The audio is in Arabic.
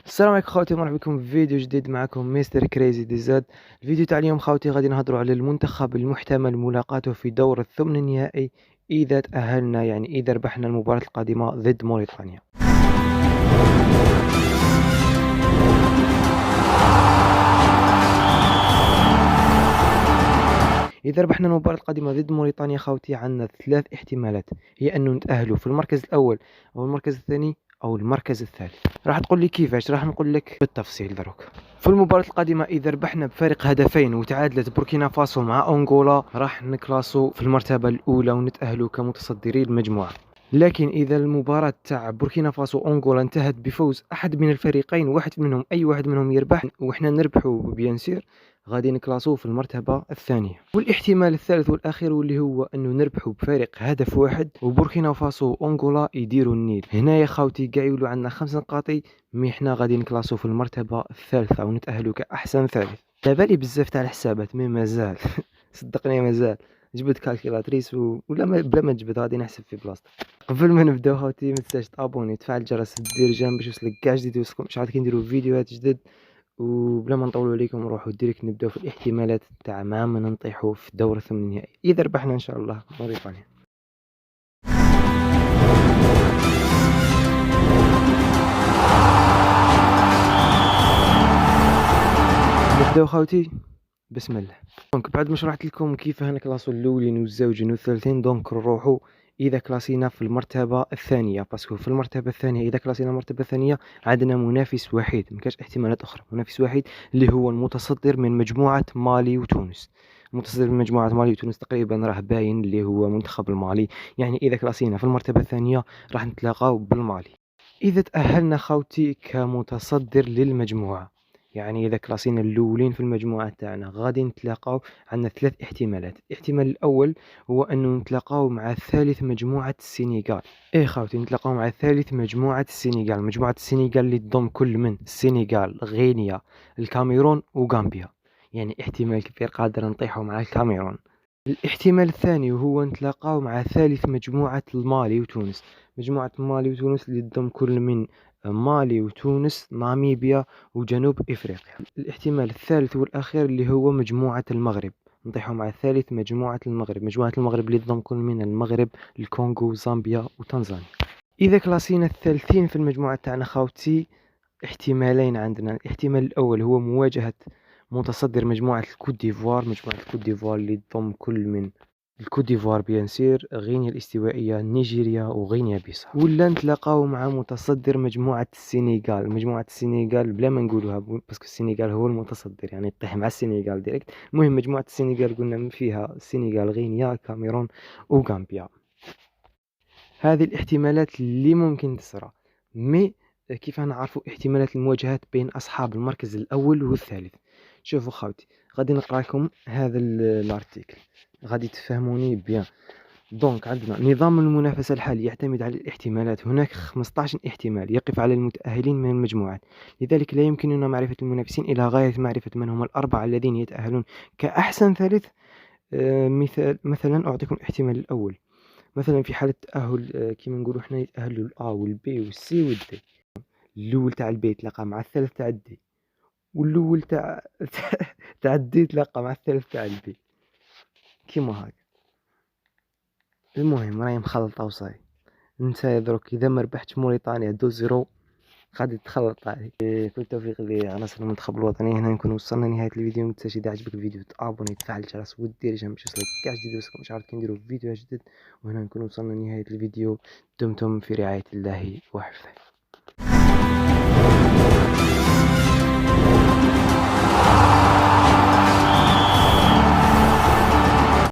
السلام عليكم خوتي، مرحبا بكم في فيديو جديد. معكم مستر كريزي دي زاد. الفيديو تاع اليوم خوتي غادي نهضروا على المنتخب المحتمل ملاقاته في دور الثمن النهائي اذا تأهلنا، يعني اذا ربحنا المباراة القادمة ضد موريتانيا. اذا ربحنا المباراة القادمة ضد موريتانيا خوتي عندنا ثلاث احتمالات، هي انه نتأهلوا في المركز الاول او المركز الثاني او المركز الثالث. راح تقول لي كيفاش؟ راح نقول لك بالتفصيل دروك. في المباراة القادمة إذا ربحنا بفارق هدفين وتعادلت بوركينا فاسو مع أنغولا راح نكلاسو في المرتبة الأولى ونتأهلوا كمتصدري المجموعة. لكن إذا المباراة تاع بوركينا فاسو أنغولا انتهت بفوز أحد من الفريقين، واحد منهم أي واحد منهم يربح وإحنا نربحوا بيانسير، غادي نكلاسو في المرتبة الثانية. والاحتمال الثالث والأخير واللي هو أنه نربحوا بفارق هدف واحد وبوركينا فاسو وأنغولا يديروا النيل. هنا يا خاوتي كاع يولوا عندنا 5 نقاط، مي حنا غادي نكلاسو في المرتبة الثالثة ونتأهلوا كأحسن ثالث. دابالي بزاف تاع الحسابات مي مازال صدقني مازال. جبد كالكيلاتريس ولا بلا ما تجبد غادي نحسب في بلاصتك. قبل ما نبداو خوتي ما تنساش تابوني تفعل الجرس دير جنب باش يوصلك كاع جديد، يوصلكم اشعارات كي نديرو فيديوهات جدد. وبلا ما نطولوا عليكم نروحوا ديريكت نبداو في الاحتمالات تاع مع من نطيحوا في دور الثمن النهائي اذا ربحنا ان شاء الله موريتانيا. نبداو خوتي بسم الله. دونك بعد ما شرحت لكم كيف نكلاسو الاولين والزوجين والثالثين، دونك نروحوا اذا كلاسينا في المرتبه الثانيه، باسكو في المرتبه الثانيه اذا كلاسينا المرتبه الثانيه عندنا منافس وحيد، ما كاش احتمالات اخرى، منافس وحيد اللي هو المتصدر من مجموعه مالي وتونس. المتصدر من مجموعه مالي وتونس تقريبا راه باين اللي هو منتخب المالي، يعني اذا كلاسينا في المرتبه الثانيه راح نتلاقاو بالمالي. اذا تاهلنا خوتي كمتصدر للمجموعه، يعني اذا كلاسينا الاولين في المجموعه تاعنا غادي نتلاقاو. عندنا ثلاث احتمالات. الاحتمال الاول هو انه نتلاقاو مع ثالث مجموعه السنغال. ايه خاوتي نتلاقاو مع ثالث مجموعه السنغال. مجموعه السنغال اللي تضم كل من السنغال، غينيا، الكاميرون وغامبيا، يعني احتمال كبير قادر نطيحوا مع الكاميرون. الاحتمال الثاني هو نتلاقاو مع ثالث مجموعة المالي وتونس. مجموعة مالي وتونس اللي تضم كل من مالي وتونس، ناميبيا وجنوب إفريقيا. الاحتمال الثالث والأخير اللي هو مجموعة المغرب، نطيحوا مع ثالث مجموعة المغرب. مجموعة المغرب اللي تضم كل من المغرب، الكونغو، زامبيا وتنزانيا. إذا كلاسينا الثالثين في المجموعة تاعنا خاوتي احتمالين عندنا. الاحتمال الأول هو مواجهة متصدر مجموعة الكوت ديفوار. مجموعة الكوت ديفوار اللي تضم كل من الكوت ديفوار بيانسير، غينيا الاستوائية، نيجيريا وغينيا بيساو. ولا نتلاقاو مع متصدر مجموعة السنغال. مجموعة السنغال بلا ما نقولوها باسكو السنغال هو المتصدر، يعني طيح مع السنغال ديريكت. المهم مجموعة السنغال قلنا فيها السنغال، غينيا، كاميرون وغامبيا. هذه الاحتمالات اللي ممكن تصرى. مي كيف نعرفوا احتمالات المواجهات بين أصحاب المركز الأول والثالث؟ شوفوا خاوتي غادي نقرأ لكم هذا الارتيكل غادي تفهموني بيان. دونك عندنا نظام المنافسة الحالي يعتمد على الاحتمالات. هناك 15 احتمال يقف على المتأهلين من المجموعات، لذلك لا يمكننا معرفة المنافسين إلى غاية معرفة من هم الأربعة الذين يتأهلون كأحسن ثالث. مثلا أعطيكم الاحتمال الأول. مثلا في حالة تأهل كيما نقولوا حنا يتأهلوا الأ والبي والسي والدي. الأول تاع البي يتلاقى مع الثالث تاع الدي، والأول تاع تاع الدي يتلاقى مع الثالث تاع البي، كيما هاك. المهم راهي مخلطة وصاي. نتا دروك إذا ما ربحتش موريتانيا 2-0 غادي تخلط عليك. كل التوفيق لعناصر المنتخب الوطني. هنا نكون وصلنا لنهاية الفيديو. متنساش إذا عجبك الفيديو تابوني تفعل الجرس ودير جنب باش يوصلك كاع جديد، يوصلكم اشعارات كي نديرو فيديو جديد. وهنا نكون وصلنا لنهاية الفيديو. دمتم في رعاية الله وحفظه.